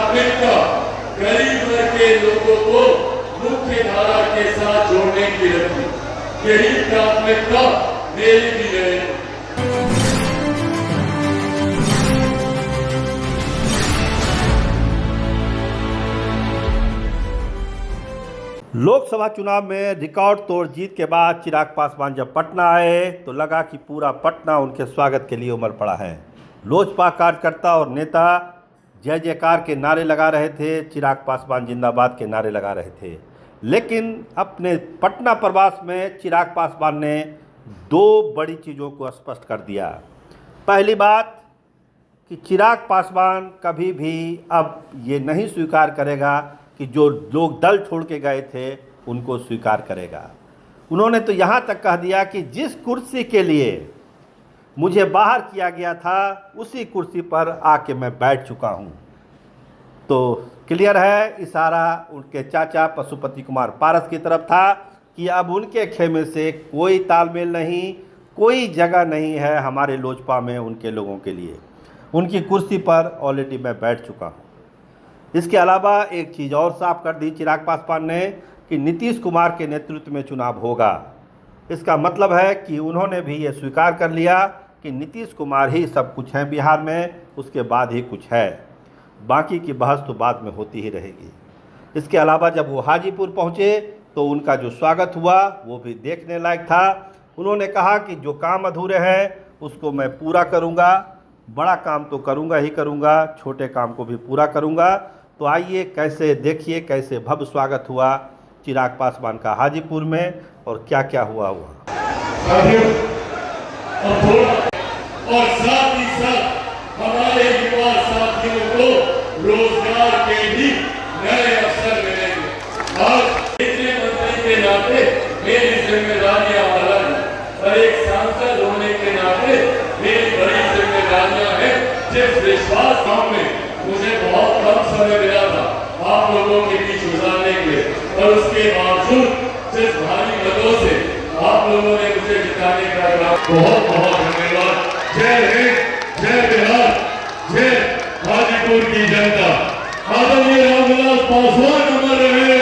प्राथमिकता गरीब वर्ग के लोगों को मुख्य धारा के साथ जोड़ने की रखी। यही प्राथमिकता मेरी भी है। लोकसभा चुनाव में रिकॉर्ड तोड़ जीत के बाद चिराग पासवान जब पटना आए तो लगा कि पूरा पटना उनके स्वागत के लिए उमड़ पड़ा है। लोजपा कार्यकर्ता और नेता जय जयकार के नारे लगा रहे थे, चिराग पासवान जिंदाबाद के नारे लगा रहे थे। लेकिन अपने पटना प्रवास में चिराग पासवान ने दो बड़ी चीज़ों को स्पष्ट कर दिया। पहली बात कि चिराग पासवान कभी भी अब ये नहीं स्वीकार करेगा कि जो लोग दल छोड़ के गए थे उनको स्वीकार करेगा। उन्होंने तो यहाँ तक कह दिया कि जिस कुर्सी के लिए मुझे बाहर किया गया था उसी कुर्सी पर आके मैं बैठ चुका हूँ। तो क्लियर है, इशारा उनके चाचा पशुपति कुमार पारस की तरफ था कि अब उनके खेमे से कोई तालमेल नहीं, कोई जगह नहीं है हमारे लोजपा में उनके लोगों के लिए। उनकी कुर्सी पर ऑलरेडी मैं बैठ चुका हूँ। इसके अलावा एक चीज़ और साफ कर दी चिराग पासवान ने कि नीतीश कुमार के नेतृत्व में चुनाव होगा। इसका मतलब है कि उन्होंने भी ये स्वीकार कर लिया कि नीतीश कुमार ही सब कुछ हैं बिहार में, उसके बाद ही कुछ है, बाकी की बहस तो बाद में होती ही रहेगी। इसके अलावा जब वो हाजीपुर पहुँचे तो उनका जो स्वागत हुआ वो भी देखने लायक था। उन्होंने कहा कि जो काम अधूरे हैं उसको मैं पूरा करूँगा, बड़ा काम तो करूँगा ही करूँगा, छोटे काम को भी पूरा करूँगा। तो आइए कैसे देखिए कैसे भव्य स्वागत हुआ चिराग पासवान का हाजीपुर में और क्या क्या हुआ। और साथ ही साथ हमारे युवा साथियों को रोजगार के भी नए अवसर मिलेंगे। आज केंद्रीय मंत्री के नाते मेरी जिम्मेदारियां अलग हैं और एक सांसद होने के नाते मेरी बड़ी जिम्मेदारियां हैं। जिस विश्वास में मुझे बहुत कम समय मिला था आप लोगों के बीच गुजारने के लिए, और उसके बावजूद जिस भारी मदों से आप लोगों ने मुझे जिताने का बहुत बहुत धन्यवाद। जय हिंद, जय बिहार, जय हाजीपुर की जनता। आदरणीय रामविलास पासवान अमर रहे।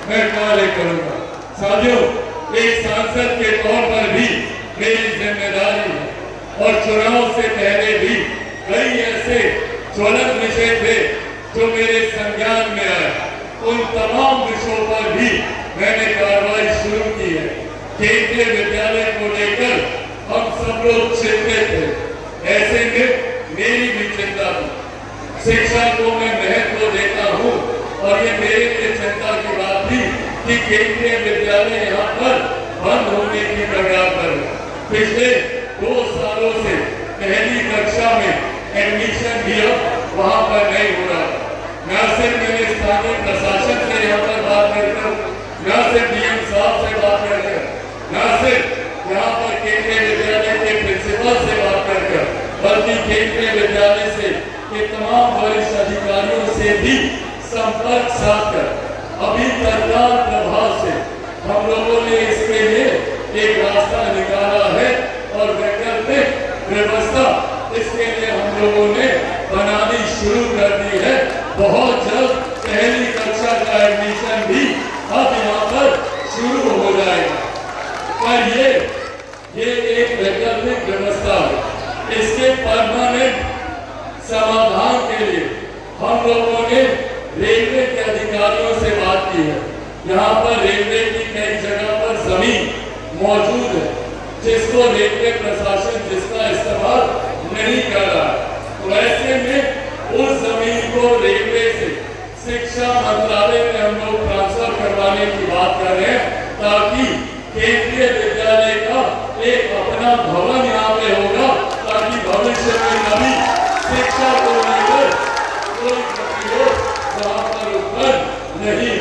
मैं कार्य करूंगा। साथियों, एक सांसद के तौर पर भी मेरी जिम्मेदारी है और चुनाव से पहले भी कई ऐसे ज्वलंत विषय थे जो मेरे संज्ञान में आए। उन तमाम विषयों पर भी मैंने कार्रवाई शुरू की है। केंद्रीय विद्यालय को लेकर हम सब लोग चिंतित थे, ऐसे में मेरी भी चिंता थी। शिक्षा को मैं महत्व देता हूँ और ये मेरे लिए चिंता की बात थी कि केंद्रीय विद्यालय यहाँ पर बंद होने की कगार पर है। पिछले 2 सालों से पहली कक्षा में एडमिशन भी अब वहाँ पर नहीं हो रहा। न सिर्फ मैंने स्थानीय प्रशासन से यहाँ पर बात कर, न सिर्फ डीएम साहब से बात कर, न सिर्फ यहाँ पर केंद्रीय विद्यालय के प्रिंसिपल से बात कर, बल्कि केंद्रीय विद्यालय से के तमाम वरिष्ठ अधिकारियों से भी संपर्क साधकर अभी तत्काल प्रभाव से हम लोगों ने इसके लिए एक रास्ता निकाला है और वैकल्पिक व्यवस्था इसके लिए हम लोगों ने बनानी शुरू कर दी है। बहुत जल्द पहली कक्षा का एडमिशन भी अब यहाँ पर शुरू हो जाएगा। पर ये एक वैकल्पिक व्यवस्था है। इसके परमानेंट समाधान के लिए हम लोगों ने रेलवे के अधिकारियों से बात की है। यहाँ पर रेलवे की कई जगह पर जमीन मौजूद है जिसको रेलवे प्रशासन जिसका इस्तेमाल नहीं कर रहा है। तो ऐसे में उस जमीन को रेलवे से शिक्षा मंत्रालय में हम लोग ट्रांसफर करवाने की बात कर रहे हैं ताकि केंद्रीय विद्यालय का एक अपना भवन यहाँ पे होगा, ताकि भविष्य में कभी शिक्षा को लेकर कोई प्रतिरोध वहाँ पर उत्पन्न नहीं